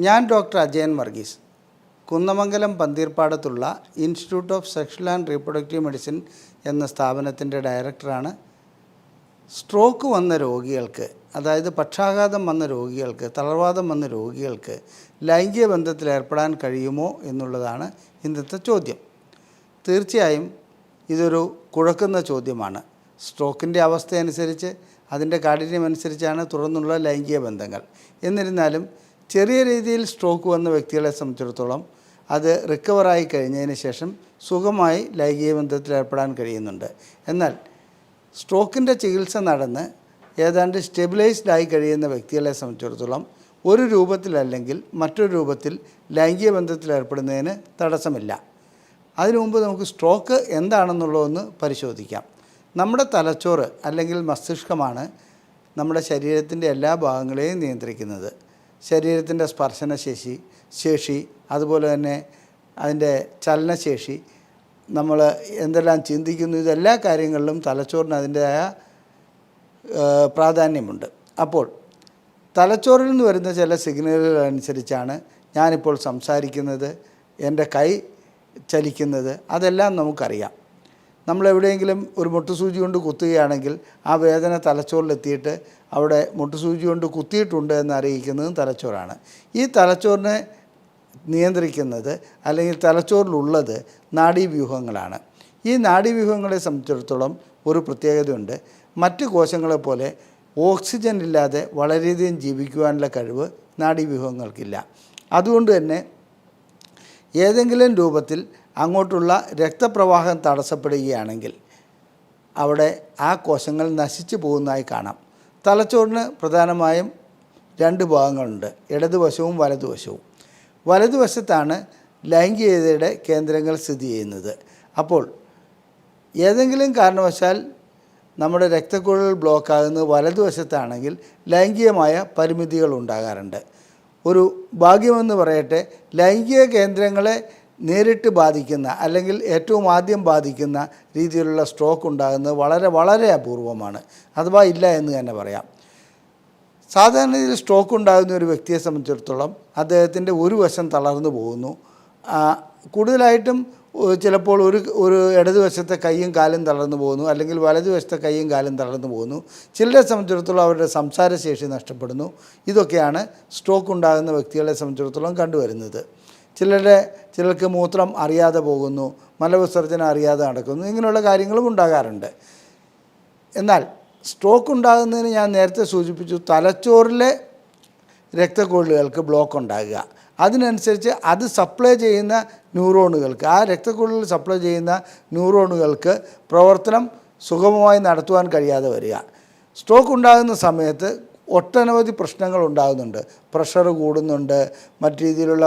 ഞാൻ ഡോക്ടർ അജയൻ വർഗീസ്, കുന്നമംഗലം പന്തീർപ്പാടത്തുള്ള institute of sexual and reproductive medicine എന്ന സ്ഥാപനത്തിൻ്റെ ഡയറക്ടറാണ്. സ്ട്രോക്ക് വന്ന രോഗികൾക്ക്, അതായത് പക്ഷാഘാതം വന്ന രോഗികൾക്ക്, തളർവാദം വന്ന രോഗികൾക്ക് ലൈംഗിക ബന്ധത്തിൽ ഏർപ്പെടാൻ കഴിയുമോ എന്നുള്ളതാണ് ഇന്നത്തെ ചോദ്യം. തീർച്ചയായും ഇതൊരു കുഴക്കുന്ന ചോദ്യമാണ്. സ്ട്രോക്കിൻ്റെ അവസ്ഥയനുസരിച്ച്, അതിൻ്റെ കാഠിന്യമനുസരിച്ചാണ് തുടർന്നുള്ള ലൈംഗിക ബന്ധങ്ങൾ. എന്നിരുന്നാലും ചെറിയ രീതിയിൽ സ്ട്രോക്ക് വന്ന വ്യക്തികളെ സംബന്ധിച്ചിടത്തോളം അത് റിക്കവറായി കഴിഞ്ഞതിന് ശേഷം സുഖമായി ലൈംഗിക ബന്ധത്തിൽ ഏർപ്പെടാൻ കഴിയുന്നുണ്ട്. എന്നാൽ സ്ട്രോക്കിൻ്റെ ചികിത്സ നടന്ന് ഏതാണ്ട് സ്റ്റെബിലൈസ്ഡായി കഴിയുന്ന വ്യക്തികളെ സംബന്ധിച്ചിടത്തോളം ഒരു രൂപത്തിലല്ലെങ്കിൽ മറ്റൊരു രൂപത്തിൽ ലൈംഗിക ബന്ധത്തിൽ ഏർപ്പെടുന്നതിന് തടസ്സമില്ല. അതിനു മുമ്പ് നമുക്ക് സ്ട്രോക്ക് എന്താണെന്നുള്ളതൊന്ന് പരിശോധിക്കാം. നമ്മുടെ തലച്ചോറ് അല്ലെങ്കിൽ മസ്തിഷ്കമാണ് നമ്മുടെ ശരീരത്തിൻ്റെ എല്ലാ ഭാഗങ്ങളെയും നിയന്ത്രിക്കുന്നത്. ശരീരത്തിൻ്റെ സ്പർശനശേഷി, അതുപോലെ തന്നെ അതിൻ്റെ ചലനശേഷി, നമ്മൾ എന്തെല്ലാം ചിന്തിക്കുന്നു, ഇതെല്ലാ കാര്യങ്ങളിലും തലച്ചോറിന് അതിൻ്റെതായ പ്രാധാന്യമുണ്ട്. അപ്പോൾ തലച്ചോറിൽ നിന്ന് വരുന്ന ചില സിഗ്നലുകൾ അനുസരിച്ചാണ് ഞാനിപ്പോൾ സംസാരിക്കുന്നത്, എൻ്റെ കൈ ചലിക്കുന്നത്, അതെല്ലാം നമുക്കറിയാം. നമ്മളെവിടെയെങ്കിലും ഒരു മുട്ടുസൂചി കൊണ്ട് കുത്തുകയാണെങ്കിൽ ആ വേദന തലച്ചോറിലെത്തിയിട്ട് അവിടെ മുട്ടുസൂചി കൊണ്ട് കുത്തിയിട്ടുണ്ട് എന്ന് അറിയിക്കുന്നതും തലച്ചോറാണ്. ഈ തലച്ചോറിനെ നിയന്ത്രിക്കുന്നത് അല്ലെങ്കിൽ തലച്ചോറിലുള്ളത് നാഡീവ്യൂഹങ്ങളാണ്. ഈ നാഡീവ്യൂഹങ്ങളെ സംബന്ധിച്ചിടത്തോളം ഒരു പ്രത്യേകതയുണ്ട്. മറ്റ് കോശങ്ങളെപ്പോലെ ഓക്സിജൻ ഇല്ലാതെ വളരെയധികം ജീവിക്കുവാനുള്ള കഴിവ് നാഡീവ്യൂഹങ്ങൾക്കില്ല. അതുകൊണ്ട് തന്നെ ഏതെങ്കിലും രൂപത്തിൽ അങ്ങോട്ടുള്ള രക്തപ്രവാഹം തടസ്സപ്പെടുകയാണെങ്കിൽ അവിടെ ആ കോശങ്ങൾ നശിച്ചു പോകുന്നതായി കാണാം. തലച്ചോറിന് പ്രധാനമായും രണ്ട് ഭാഗങ്ങളുണ്ട്, ഇടതുവശവും വലതുവശവും. വലതുവശത്താണ് ലൈംഗികതയുടെ കേന്ദ്രങ്ങൾ സ്ഥിതി ചെയ്യുന്നത്. അപ്പോൾ ഏതെങ്കിലും കാരണവശാൽ നമ്മുടെ രക്തക്കുഴൽ ബ്ലോക്കാകുന്നത് വലതുവശത്താണെങ്കിൽ ലൈംഗികമായ പരിമിതികൾ ഉണ്ടാകാറുണ്ട്. ഒരു ഭാഗ്യമെന്ന് പറയട്ടെ, ലൈംഗിക കേന്ദ്രങ്ങളെ നേരിട്ട് ബാധിക്കുന്ന അല്ലെങ്കിൽ ഏറ്റവും ആദ്യം ബാധിക്കുന്ന രീതിയിലുള്ള സ്ട്രോക്ക് ഉണ്ടാകുന്നത് വളരെ വളരെ അപൂർവമാണ്, അഥവാ ഇല്ല എന്ന് തന്നെ പറയാം. സാധാരണ രീതിയിൽ സ്ട്രോക്ക് ഉണ്ടാകുന്ന ഒരു വ്യക്തിയെ സംബന്ധിച്ചിടത്തോളം അദ്ദേഹത്തിൻ്റെ ഒരു വശം തളർന്നു പോകുന്നു. കൂടുതലായിട്ടും ചിലപ്പോൾ ഒരു ഇടതുവശത്തെ കൈയും കാലും തളർന്നു പോകുന്നു, അല്ലെങ്കിൽ വലതുവശത്തെ കൈയും കാലും തളർന്നു പോകുന്നു. ചിലരെ സംബന്ധിച്ചിടത്തോളം അവരുടെ സംസാരശേഷി നഷ്ടപ്പെടുന്നു. ഇതൊക്കെയാണ് സ്ട്രോക്ക് ഉണ്ടാകുന്ന വ്യക്തികളെ സംബന്ധിച്ചിടത്തോളം കണ്ടുവരുന്നത്. ചിലർക്ക് മൂത്രം അറിയാതെ പോകുന്നു, മലവിസർജനം അറിയാതെ നടക്കുന്നു, ഇങ്ങനെയുള്ള കാര്യങ്ങളും ഉണ്ടാകാറുണ്ട്. എന്നാൽ സ്ട്രോക്ക് ഉണ്ടാകുന്നതിന് ഞാൻ നേരത്തെ സൂചിപ്പിച്ചു, തലച്ചോറിലെ രക്തക്കുഴലുകൾക്ക് ബ്ലോക്ക് ഉണ്ടാകുക, അതിനനുസരിച്ച് അത് സപ്ലൈ ചെയ്യുന്ന ന്യൂറോണുകൾക്ക്, ആ രക്തക്കുഴലിൽ സപ്ലൈ ചെയ്യുന്ന ന്യൂറോണുകൾക്ക് പ്രവർത്തനം സുഗമമായി നടത്തുവാൻ കഴിയാതെ വരിക. സ്ട്രോക്ക് ഉണ്ടാകുന്ന സമയത്ത് ഒട്ടനവധി പ്രശ്നങ്ങൾ ഉണ്ടാകുന്നുണ്ട്. പ്രഷർ കൂടുന്നുണ്ട്, മറ്റു രീതിയിലുള്ള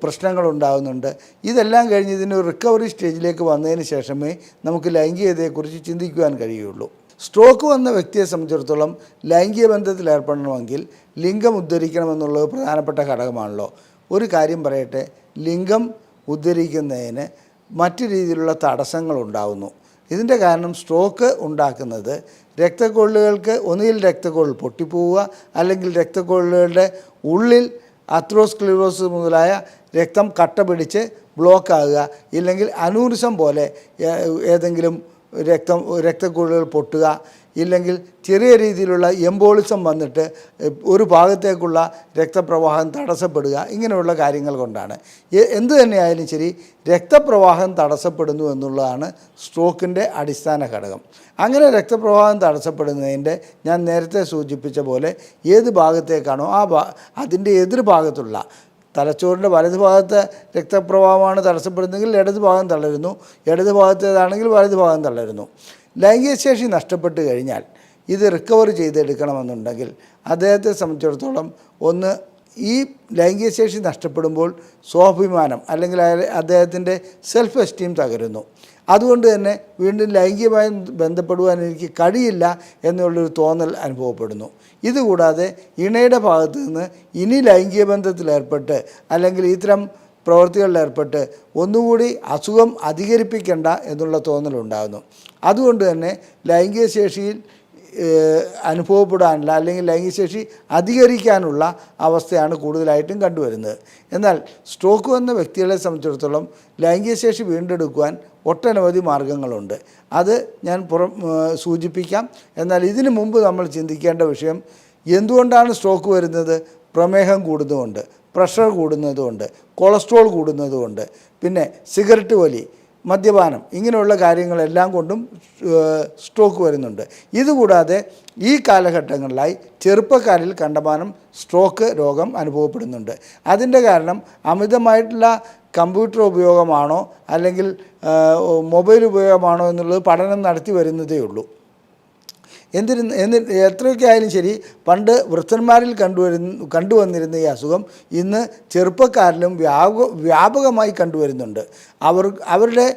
പ്രശ്നങ്ങളുണ്ടാകുന്നുണ്ട്. ഇതെല്ലാം കഴിഞ്ഞ് ഇതിൻ്റെ റിക്കവറി സ്റ്റേജിലേക്ക് വന്നതിന് ശേഷമേ നമുക്ക് ലൈംഗികതയെക്കുറിച്ച് ചിന്തിക്കുവാൻ കഴിയുള്ളൂ. സ്ട്രോക്ക് വന്ന വ്യക്തിയെ സംബന്ധിച്ചിടത്തോളം ലൈംഗിക ബന്ധത്തിൽ ഏർപ്പെടണമെങ്കിൽ ലിംഗം ഉദ്ധരിക്കണമെന്നുള്ളത് പ്രധാനപ്പെട്ട ഘടകമാണല്ലോ. ഒരു കാര്യം പറയട്ടെ, ലിംഗം ഉദ്ധരിക്കുന്നതിന് മറ്റു രീതിയിലുള്ള തടസ്സങ്ങളുണ്ടാകുന്നു. ഇതിൻ്റെ കാരണം സ്ട്രോക്ക് ഉണ്ടാക്കുന്നത് രക്തക്കൊഴലുകൾക്ക് ഒന്നുകിൽ രക്തക്കൊഴൽ പൊട്ടിപ്പോവുക, അല്ലെങ്കിൽ രക്തക്കൊഴലുകളുടെ ഉള്ളിൽ അത്രോസ്ക്ലിറോസിസ് മുതലായ രക്തം കട്ട പിടിച്ച് ബ്ലോക്കാകുക, ഇല്ലെങ്കിൽ അനൂറിസം പോലെ ഏതെങ്കിലും രക്തക്കൊഴലുകൾ പൊട്ടുക, ഇല്ലെങ്കിൽ ചെറിയ രീതിയിലുള്ള എംബോളിസം വന്നിട്ട് ഒരു ഭാഗത്തേക്കുള്ള രക്തപ്രവാഹം തടസ്സപ്പെടുക, ഇങ്ങനെയുള്ള കാര്യങ്ങൾ കൊണ്ടാണ്. എന്തു തന്നെയായാലും ശരി, രക്തപ്രവാഹം തടസ്സപ്പെടുന്നു എന്നുള്ളതാണ് സ്ട്രോക്കിൻ്റെ അടിസ്ഥാന ഘടകം. അങ്ങനെ രക്തപ്രവാഹം തടസ്സപ്പെടുന്നതിൻ്റെ ഞാൻ നേരത്തെ സൂചിപ്പിച്ച പോലെ ഏത് ഭാഗത്തേക്കാണോ അതിൻ്റെ എതിർഭാഗത്തുള്ള തലച്ചോറിൻ്റെ വലതുഭാഗത്തെ രക്തപ്രവാഹമാണ് തടസ്സപ്പെടുന്നതെങ്കിൽ ഇടതുഭാഗം തളരുന്നു, ഇടതുഭാഗത്തേതാണെങ്കിൽ വലതുഭാഗം തളരുന്നു. ലൈംഗികശേഷി നഷ്ടപ്പെട്ട് കഴിഞ്ഞാൽ ഇത് റിക്കവർ ചെയ്തെടുക്കണമെന്നുണ്ടെങ്കിൽ അദ്ദേഹത്തെ സംബന്ധിച്ചിടത്തോളം ഒന്ന്, ഈ ലൈംഗികശേഷി നഷ്ടപ്പെടുമ്പോൾ സ്വാഭിമാനം അല്ലെങ്കിൽ അദ്ദേഹത്തിൻ്റെ സെൽഫ് എസ്റ്റീം തകരുന്നു. അതുകൊണ്ട് തന്നെ വീണ്ടും ലൈംഗികമായി ബന്ധപ്പെടുവാൻ എനിക്ക് കഴിയില്ല എന്നുള്ളൊരു തോന്നൽ അനുഭവപ്പെടുന്നു. ഇതുകൂടാതെ ഇണയുടെ ഭാഗത്ത് നിന്ന് ഇനി ലൈംഗിക ബന്ധത്തിലേർപ്പെട്ട് അല്ലെങ്കിൽ ഇത്തരം പ്രവൃത്തികളിലേർപ്പെട്ട് ഒന്നുകൂടി അസുഖം അധികരിപ്പിക്കേണ്ട എന്നുള്ള തോന്നലുണ്ടാകുന്നു. അതുകൊണ്ട് തന്നെ ലൈംഗിക ശേഷിയിൽ അനുഭവപ്പെടാനുള്ള അല്ലെങ്കിൽ ലൈംഗികശേഷി അധികരിക്കാനുള്ള അവസ്ഥയാണ് കൂടുതലായിട്ടും കണ്ടുവരുന്നത്. എന്നാൽ സ്ട്രോക്ക് വന്ന വ്യക്തികളെ സംബന്ധിച്ചിടത്തോളം ലൈംഗികശേഷി വീണ്ടെടുക്കുവാൻ ഒട്ടനവധി മാർഗങ്ങളുണ്ട്. അത് ഞാൻ സൂചിപ്പിക്കാം. എന്നാൽ ഇതിനു മുമ്പ് നമ്മൾ ചിന്തിക്കേണ്ട വിഷയം, എന്തുകൊണ്ടാണ് സ്ട്രോക്ക് വരുന്നത്? പ്രമേഹം കൂടുന്നതുകൊണ്ട്, പ്രഷർ കൂടുന്നതുകൊണ്ട്, കൊളസ്ട്രോൾ കൂടുന്നതുകൊണ്ട്, പിന്നെ സിഗരറ്റ് വലി, മദ്യപാനം, ഇങ്ങനെയുള്ള കാര്യങ്ങളെല്ലാം കൊണ്ടും സ്ട്രോക്ക് വരുന്നുണ്ട്. ഇതുകൂടാതെ ഈ കാലഘട്ടങ്ങളിലായി ചെറുപ്പക്കാരിൽ കണ്ടമാനം സ്ട്രോക്ക് രോഗം അനുഭവപ്പെടുന്നുണ്ട്. അതിൻ്റെ കാരണം അമിതമായിട്ടുള്ള കമ്പ്യൂട്ടർ ഉപയോഗമാണോ അല്ലെങ്കിൽ മൊബൈൽ ഉപയോഗമാണോ എന്നുള്ളത് പഠനം നടത്തി വരുന്നതേ ഉള്ളൂ. എത്രയൊക്കെ ആയാലും ശരി, പണ്ട് വൃദ്ധന്മാരിൽ കണ്ടുവന്നിരുന്ന ഈ അസുഖം ഇന്ന് ചെറുപ്പക്കാരിലും വ്യാപകമായി കണ്ടുവരുന്നുണ്ട്. അവരുടെ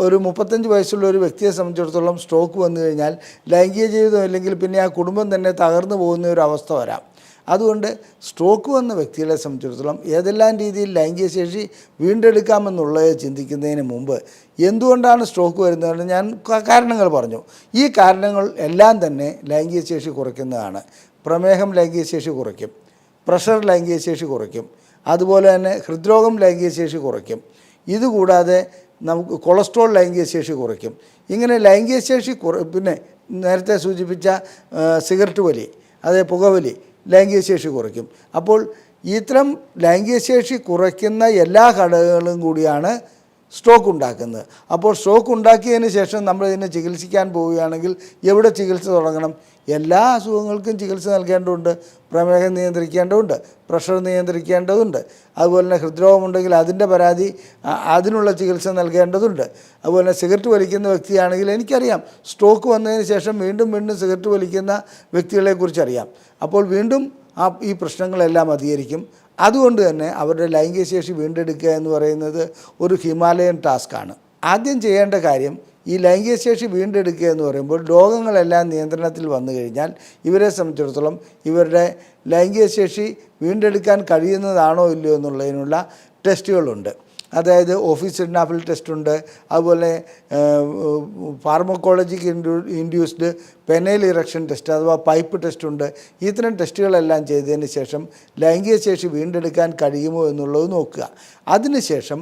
ഒരു 35 വയസ്സുള്ള ഒരു വ്യക്തിയെ സംബന്ധിച്ചിടത്തോളം സ്ട്രോക്ക് വന്നു കഴിഞ്ഞാൽ ലൈംഗിക ജീവിതം അല്ലെങ്കിൽ പിന്നെ ആ കുടുംബം തന്നെ തകർന്നു പോകുന്ന ഒരു അവസ്ഥ വരാം. അതുകൊണ്ട് സ്ട്രോക്ക് വന്ന വ്യക്തികളെ സംബന്ധിച്ചിടത്തോളം ഏതെല്ലാം രീതിയിൽ ലൈംഗിക ശേഷി വീണ്ടെടുക്കാമെന്നുള്ളത് ചിന്തിക്കുന്നതിന് മുമ്പ് എന്തുകൊണ്ടാണ് സ്ട്രോക്ക് വരുന്നതെന്ന് ഞാൻ കാരണങ്ങൾ പറഞ്ഞു. ഈ കാരണങ്ങൾ എല്ലാം തന്നെ ലൈംഗിക ശേഷി കുറയ്ക്കുന്നതാണ്. പ്രമേഹം ലൈംഗിക ശേഷി കുറയ്ക്കും, പ്രഷർ ലൈംഗിക ശേഷി കുറയ്ക്കും, അതുപോലെ തന്നെ ഹൃദ്രോഗം ലൈംഗിക ശേഷി കുറയ്ക്കും. ഇതുകൂടാതെ നമുക്ക് കൊളസ്ട്രോൾ ലൈംഗിക ശേഷി കുറയ്ക്കും. ഇങ്ങനെ ലൈംഗിക ശേഷി പിന്നെ നേരത്തെ സൂചിപ്പിച്ച സിഗരറ്റ് വലി, അതേ പുകവലി ലൈംഗിക ശേഷി കുറയ്ക്കും. അപ്പോൾ ഇത്തരം ലൈംഗിക ശേഷി കുറയ്ക്കുന്ന എല്ലാ ഘടകങ്ങളും കൂടിയാണ് സ്ട്രോക്ക് ഉണ്ടാക്കുന്നത്. അപ്പോൾ സ്ട്രോക്ക് ഉണ്ടാക്കിയതിന് ശേഷം നമ്മൾ ഇതിനെ ചികിത്സിക്കാൻ പോവുകയാണെങ്കിൽ എവിടെ ചികിത്സ തുടങ്ങണം? എല്ലാ അസുഖങ്ങൾക്കും ചികിത്സ നൽകേണ്ടതുണ്ട്. പ്രമേഹം നിയന്ത്രിക്കേണ്ടതുണ്ട്, പ്രഷർ നിയന്ത്രിക്കേണ്ടതുണ്ട്, അതുപോലെ തന്നെ ഹൃദ്രോഗമുണ്ടെങ്കിൽ അതിൻ്റെ പരാതി അതിനുള്ള ചികിത്സ നൽകേണ്ടതുണ്ട്. അതുപോലെ തന്നെ സിഗരറ്റ് വലിക്കുന്ന വ്യക്തിയാണെങ്കിൽ എനിക്കറിയാം, സ്ട്രോക്ക് വന്നതിന് ശേഷം വീണ്ടും സിഗരറ്റ് വലിക്കുന്ന വ്യക്തികളെക്കുറിച്ചറിയാം. അപ്പോൾ വീണ്ടും ഈ പ്രശ്നങ്ങളെല്ലാം അധികരിക്കും. അതുകൊണ്ട് തന്നെ അവരുടെ ലൈംഗിക ശേഷി വീണ്ടെടുക്കുക എന്ന് പറയുന്നത് ഒരു ഹിമാലയൻ ടാസ്ക്കാണ്. ആദ്യം ചെയ്യേണ്ട കാര്യം, ഈ ലൈംഗിക ശേഷി വീണ്ടെടുക്കുക എന്ന് പറയുമ്പോൾ രോഗങ്ങളെല്ലാം നിയന്ത്രണത്തിൽ വന്നു കഴിഞ്ഞാൽ ഇവരെ സംബന്ധിച്ചിടത്തോളം ഇവരുടെ ലൈംഗിക ശേഷി വീണ്ടെടുക്കാൻ കഴിയുന്നതാണോ ഇല്ലയോ എന്നുള്ളതിനുള്ള ടെസ്റ്റുകളുണ്ട്. അതായത് ഓഫീസിഡ്നാഫിൽ ടെസ്റ്റുണ്ട്, അതുപോലെ ഫാർമക്കോളജിക്ക് ഇൻഡ്യൂസ്ഡ് പെനൈൽ ഇറക്ഷൻ ടെസ്റ്റ് അഥവാ പൈപ്പ് ടെസ്റ്റുണ്ട്. ഇത്തരം ടെസ്റ്റുകളെല്ലാം ചെയ്തതിന് ശേഷം ലൈംഗിക ശേഷി വീണ്ടെടുക്കാൻ കഴിയുമോ എന്നുള്ളത് നോക്കുക. അതിനുശേഷം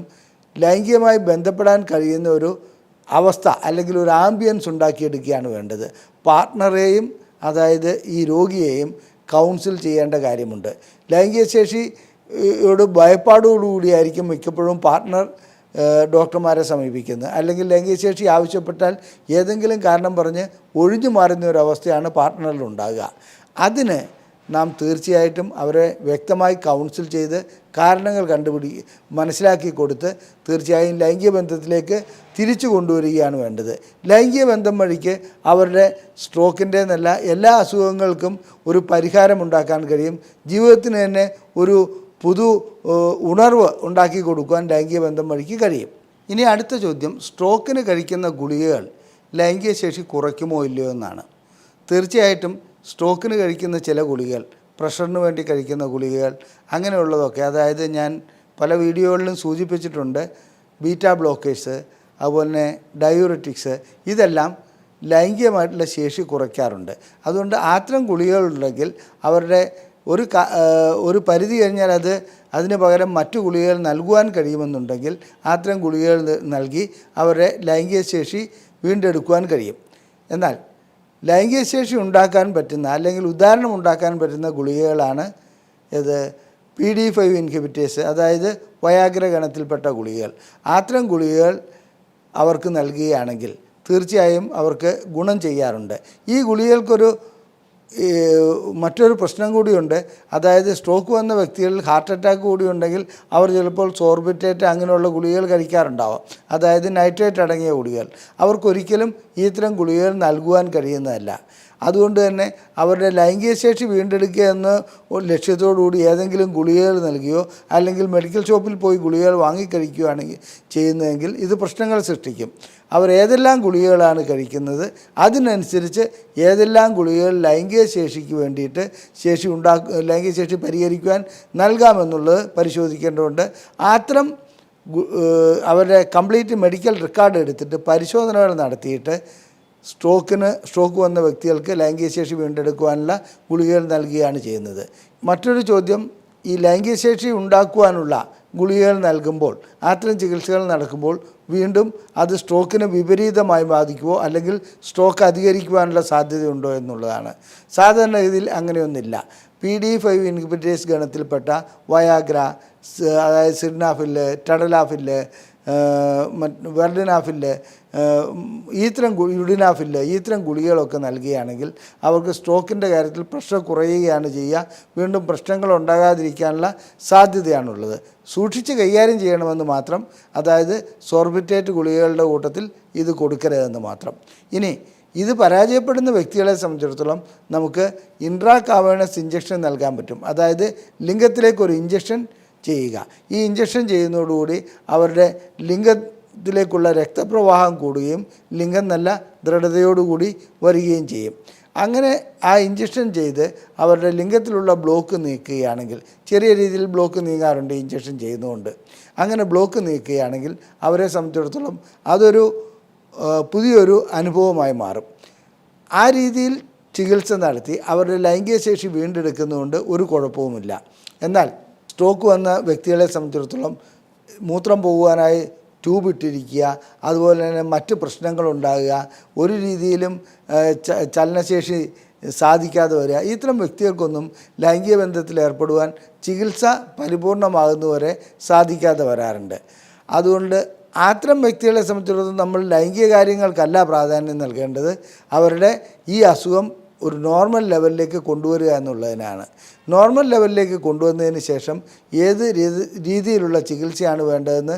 ലൈംഗികമായി ബന്ധപ്പെടാൻ കഴിയുന്ന ഒരു അവസ്ഥ അല്ലെങ്കിൽ ഒരു ആംബിയൻസ് ഉണ്ടാക്കിയെടുക്കുകയാണ് വേണ്ടത്. പാർട്ട്ണറെയും അതായത് ഈ രോഗിയെയും കൗൺസിൽ ചെയ്യേണ്ട കാര്യമുണ്ട്. ലൈംഗിക ശേഷി ഭയപ്പാടോടുകൂടിയായിരിക്കും മിക്കപ്പോഴും പാർട്ട്ണർ ഡോക്ടർമാരെ സമീപിക്കുന്നത്. അല്ലെങ്കിൽ ലൈംഗിക ശേഷി ആവശ്യപ്പെട്ടാൽ ഏതെങ്കിലും കാരണം പറഞ്ഞ് ഒഴിഞ്ഞു മാറുന്ന ഒരവസ്ഥയാണ് പാർട്ട്ണറിൽ ഉണ്ടാകുക. അതിന് നാം തീർച്ചയായിട്ടും അവരെ വ്യക്തമായി കൗൺസിൽ ചെയ്ത് കാരണങ്ങൾ മനസ്സിലാക്കി കൊടുത്ത് തീർച്ചയായും ലൈംഗിക ബന്ധത്തിലേക്ക് തിരിച്ചു കൊണ്ടുവരികയാണ് വേണ്ടത്. ലൈംഗിക ബന്ധം വഴിക്ക് അവരുടെ സ്ട്രോക്കിൻ്റെ എന്നല്ല എല്ലാ അസുഖങ്ങൾക്കും ഒരു പരിഹാരമുണ്ടാക്കാൻ കഴിയും. ജീവിതത്തിന് തന്നെ ഒരു ഉണർവ് ഉണ്ടാക്കി കൊടുക്കുവാൻ ലൈംഗിക ബന്ധം വഴിക്ക് കഴിയും. ഇനി അടുത്ത ചോദ്യം, സ്ട്രോക്കിന് കഴിക്കുന്ന ഗുളികകൾ ലൈംഗിക ശേഷി കുറയ്ക്കുമോ ഇല്ലയോ എന്നാണ്. തീർച്ചയായിട്ടും സ്ട്രോക്കിന് കഴിക്കുന്ന ചില ഗുളികകൾ, പ്രഷറിന് വേണ്ടി കഴിക്കുന്ന ഗുളികകൾ, അങ്ങനെയുള്ളതൊക്കെ, അതായത് ഞാൻ പല വീഡിയോകളിലും സൂചിപ്പിച്ചിട്ടുണ്ട്, ബീറ്റാ ബ്ലോക്കേഴ്സ്, അതുപോലെ തന്നെ ഡയൂററ്റിക്സ്, ഇതെല്ലാം ലൈംഗികമായിട്ടുള്ള ശേഷി കുറയ്ക്കാറുണ്ട്. അതുകൊണ്ട് അത്തരം ഗുളികകളുണ്ടെങ്കിൽ അവരുടെ ഒരു പരിധി കഴിഞ്ഞാൽ അതിന് പകരം മറ്റു ഗുളികകൾ നൽകുവാൻ കഴിയുമെന്നുണ്ടെങ്കിൽ അത്തരം ഗുളികകൾ നൽകി അവരുടെ ലൈംഗിക ശേഷി വീണ്ടെടുക്കുവാൻ കഴിയും. എന്നാൽ ലൈംഗിക ശേഷി ഉണ്ടാക്കാൻ പറ്റുന്ന അല്ലെങ്കിൽ ഉദാഹരണം ഉണ്ടാക്കാൻ പറ്റുന്ന ഗുളികകളാണ് PD5 ഇൻഹിബിറ്റേഴ്സ്, അതായത് വയാഗ്ര ഗണത്തിൽപ്പെട്ട ഗുളികകൾ. അത്തരം ഗുളികകൾ അവർക്ക് നൽകുകയാണെങ്കിൽ തീർച്ചയായും അവർക്ക് ഗുണം ചെയ്യാറുണ്ട്. ഈ ഗുളികകൾക്കൊരു മറ്റൊരു പ്രശ്നം കൂടിയുണ്ട്. അതായത് സ്ട്രോക്ക് വന്ന വ്യക്തികളിൽ ഹാർട്ട് അറ്റാക്ക് കൂടി ഉണ്ടെങ്കിൽ അവർ ചിലപ്പോൾ സോർബിറ്റേറ്റ് അങ്ങനെയുള്ള ഗുളികകൾ കഴിക്കാറുണ്ടാവാം, അതായത് നൈട്രേറ്റ് അടങ്ങിയ ഗുളികകൾ. അവർക്കൊരിക്കലും ഇത്തരം ഗുളികകൾ നൽകുവാൻ കഴിയുന്നതല്ല. അതുകൊണ്ട് തന്നെ അവരുടെ ലൈംഗിക ശേഷി വീണ്ടെടുക്കുക എന്ന ലക്ഷ്യത്തോടുകൂടി ഏതെങ്കിലും ഗുളികകൾ നൽകുകയോ അല്ലെങ്കിൽ മെഡിക്കൽ ഷോപ്പിൽ പോയി ഗുളികകൾ വാങ്ങിക്കഴിക്കുകയാണെങ്കിൽ ചെയ്യുന്നതെങ്കിൽ ഇത് പ്രശ്നങ്ങൾ സൃഷ്ടിക്കും. അവർ ഏതെല്ലാം ഗുളികകളാണ് കഴിക്കുന്നത് അതിനനുസരിച്ച് ഏതെല്ലാം ഗുളികകൾ ലൈംഗിക ശേഷിക്ക് വേണ്ടിയിട്ട് ലൈംഗിക ശേഷി പരിഹരിക്കുവാൻ നൽകാമെന്നുള്ളത് പരിശോധിക്കേണ്ടതുണ്ട്. അത്തരം അവരുടെ കംപ്ലീറ്റ് മെഡിക്കൽ റെക്കോർഡ് എടുത്തിട്ട് പരിശോധനകൾ നടത്തിയിട്ട് സ്ട്രോക്ക് വന്ന വ്യക്തികൾക്ക് ലൈംഗിക ശേഷി വീണ്ടെടുക്കുവാനുള്ള ഗുളികകൾ നൽകുകയാണ് ചെയ്യുന്നത്. മറ്റൊരു ചോദ്യം, ഈ ലൈംഗിക ശേഷി ഉണ്ടാക്കുവാനുള്ള ഗുളികകൾ നൽകുമ്പോൾ അത്തരം ചികിത്സകൾ നടക്കുമ്പോൾ വീണ്ടും അത് സ്ട്രോക്കിന് വിപരീതമായി ബാധിക്കുമോ അല്ലെങ്കിൽ സ്ട്രോക്ക് അധികരിക്കുവാനുള്ള സാധ്യതയുണ്ടോ എന്നുള്ളതാണ്. സാധാരണഗതിയിൽ അങ്ങനെയൊന്നുമില്ല. PDE5 ഇൻഹിബിറ്റേഴ്സ് ഗണത്തിൽപ്പെട്ട വയാഗ്ര, അതായത് സിഡ്നാഫില്, ടഡലാഫില്, വെർഡിനാഫില്, യുഡിനാഫില് ഇത്തരം ഗുളികകളൊക്കെ നൽകുകയാണെങ്കിൽ അവർക്ക് സ്ട്രോക്കിൻ്റെ കാര്യത്തിൽ പ്രഷർ കുറയുകയാണ് ചെയ്യുക. വീണ്ടും പ്രശ്നങ്ങൾ ഉണ്ടാകാതിരിക്കാനുള്ള സാധ്യതയാണുള്ളത്. സൂക്ഷിച്ച് കൈകാര്യം ചെയ്യണമെന്ന് മാത്രം. അതായത് സോർബിറ്റേറ്റ് ഗുളികകളുടെ കൂട്ടത്തിൽ ഇത് കൊടുക്കരുതെന്ന് മാത്രം. ഇനി ഇത് പരാജയപ്പെടുന്ന വ്യക്തികളെ സംബന്ധിച്ചിടത്തോളം നമുക്ക് ഇൻട്രാകാവേണസ് ഇഞ്ചക്ഷൻ നൽകാൻ പറ്റും. അതായത് ലിംഗത്തിലേക്കൊരു ഇഞ്ചക്ഷൻ ചെയ്യുക. ഈ ഇഞ്ചക്ഷൻ ചെയ്യുന്നതോടുകൂടി അവരുടെ ലിംഗത്തിലേക്കുള്ള രക്തപ്രവാഹം കൂടുകയും ലിംഗം നല്ല ദൃഢതയോടുകൂടി വരികയും ചെയ്യും. അങ്ങനെ ആ ഇഞ്ചക്ഷൻ ചെയ്ത് അവരുടെ ലിംഗത്തിലുള്ള ബ്ലോക്ക് നീക്കുകയാണെങ്കിൽ, ചെറിയ രീതിയിൽ ബ്ലോക്ക് നീങ്ങാറുണ്ട് ഇഞ്ചക്ഷൻ ചെയ്യുന്നതുകൊണ്ട്, അങ്ങനെ ബ്ലോക്ക് നീക്കുകയാണെങ്കിൽ അവരെ സംബന്ധിച്ചിടത്തോളം അതൊരു പുതിയൊരു അനുഭവമായി മാറും. ആ രീതിയിൽ ചികിത്സ നടത്തി അവരുടെ ലൈംഗിക ശേഷി വീണ്ടെടുക്കുന്നതുകൊണ്ട് ഒരു കുഴപ്പവുമില്ല. എന്നാൽ സ്ട്രോക്ക് വന്ന വ്യക്തികളെ സംബന്ധിച്ചിടത്തോളം മൂത്രം പോകുവാനായി ട്യൂബ് ഇട്ടിരിക്കുക, അതുപോലെ തന്നെ മറ്റ് പ്രശ്നങ്ങളുണ്ടാകുക, ഒരു രീതിയിലും ചലനശേഷി സാധിക്കാതെ വരിക, ഇത്തരം വ്യക്തികൾക്കൊന്നും ലൈംഗിക ബന്ധത്തിൽ ഏർപ്പെടുവാൻ ചികിത്സ പരിപൂർണമാകുന്നവരെ സാധിക്കാതെ വരാറുണ്ട്. അതുകൊണ്ട് അത്തരം വ്യക്തികളെ സംബന്ധിച്ചിടത്തോളം നമ്മൾ ലൈംഗിക കാര്യങ്ങൾക്കല്ല പ്രാധാന്യം നൽകേണ്ടത്, അവരുടെ ഈ അസുഖം ഒരു നോർമൽ ലെവലിലേക്ക് കൊണ്ടുവരിക എന്നുള്ളതിനാണ്. നോർമൽ ലെവലിലേക്ക് കൊണ്ടുവന്നതിന് ശേഷം ഏത് രീതിയിലുള്ള ചികിത്സയാണ് വേണ്ടതെന്ന്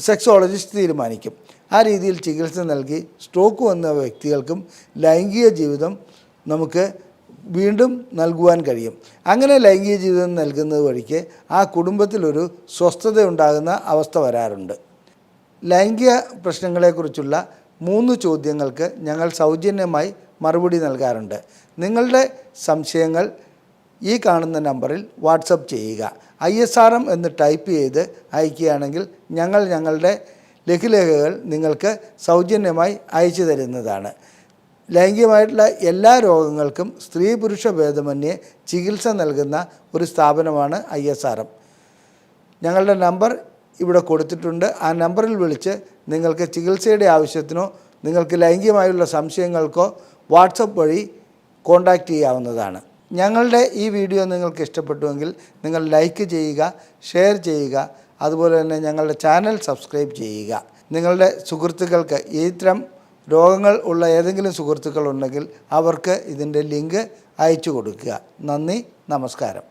സെക്സോളജിസ്റ്റ് തീരുമാനിക്കും. ആ രീതിയിൽ ചികിത്സ നൽകി സ്ട്രോക്ക് വന്ന വ്യക്തികൾക്കും ലൈംഗിക ജീവിതം നമുക്ക് വീണ്ടും നൽകുവാൻ കഴിയും. അങ്ങനെ ലൈംഗിക ജീവിതം നൽകുന്നത് വഴിക്ക് ആ കുടുംബത്തിലൊരു സ്വസ്ഥത ഉണ്ടാകുന്ന അവസ്ഥ വരാറുണ്ട്. ലൈംഗിക പ്രശ്നങ്ങളെക്കുറിച്ചുള്ള 3 ചോദ്യങ്ങൾക്ക് ഞങ്ങൾ സൗജന്യമായി മറുപടി നൽകാറുണ്ട്. നിങ്ങളുടെ സംശയങ്ങൾ ഈ കാണുന്ന നമ്പറിൽ വാട്സപ്പ് ചെയ്യുക. ISRM എന്ന് ടൈപ്പ് ചെയ്ത് അയക്കുകയാണെങ്കിൽ ഞങ്ങൾ ഞങ്ങളുടെ ലഘുലേഖകൾ നിങ്ങൾക്ക് സൗജന്യമായി അയച്ചു തരുന്നതാണ്. ലൈംഗികമായിട്ടുള്ള എല്ലാ രോഗങ്ങൾക്കും സ്ത്രീ പുരുഷ ഭേദമന്യേ ചികിത്സ നൽകുന്ന ഒരു സ്ഥാപനമാണ് ISRM. ഞങ്ങളുടെ നമ്പർ ഇവിടെ കൊടുത്തിട്ടുണ്ട്. ആ നമ്പറിൽ വിളിച്ച് നിങ്ങൾക്ക് ചികിത്സയുടെ ആവശ്യത്തിനോ നിങ്ങൾക്ക് ലൈംഗികമായുള്ള സംശയങ്ങൾക്കോ വാട്സപ്പ് വഴി കോൺടാക്റ്റ് ചെയ്യാവുന്നതാണ്. ഞങ്ങളുടെ ഈ വീഡിയോ നിങ്ങൾക്ക് ഇഷ്ടപ്പെട്ടുവെങ്കിൽ നിങ്ങൾ ലൈക്ക് ചെയ്യുക, ഷെയർ ചെയ്യുക, അതുപോലെ തന്നെ ഞങ്ങളുടെ ചാനൽ സബ്സ്ക്രൈബ് ചെയ്യുക. നിങ്ങളുടെ സുഹൃത്തുക്കൾക്ക് ഇത്തരം രോഗങ്ങൾ ഉള്ള ഏതെങ്കിലും സുഹൃത്തുക്കളുണ്ടെങ്കിൽ അവർക്ക് ഇതിൻ്റെ ലിങ്ക് അയച്ചു കൊടുക്കുക. നന്ദി, നമസ്കാരം.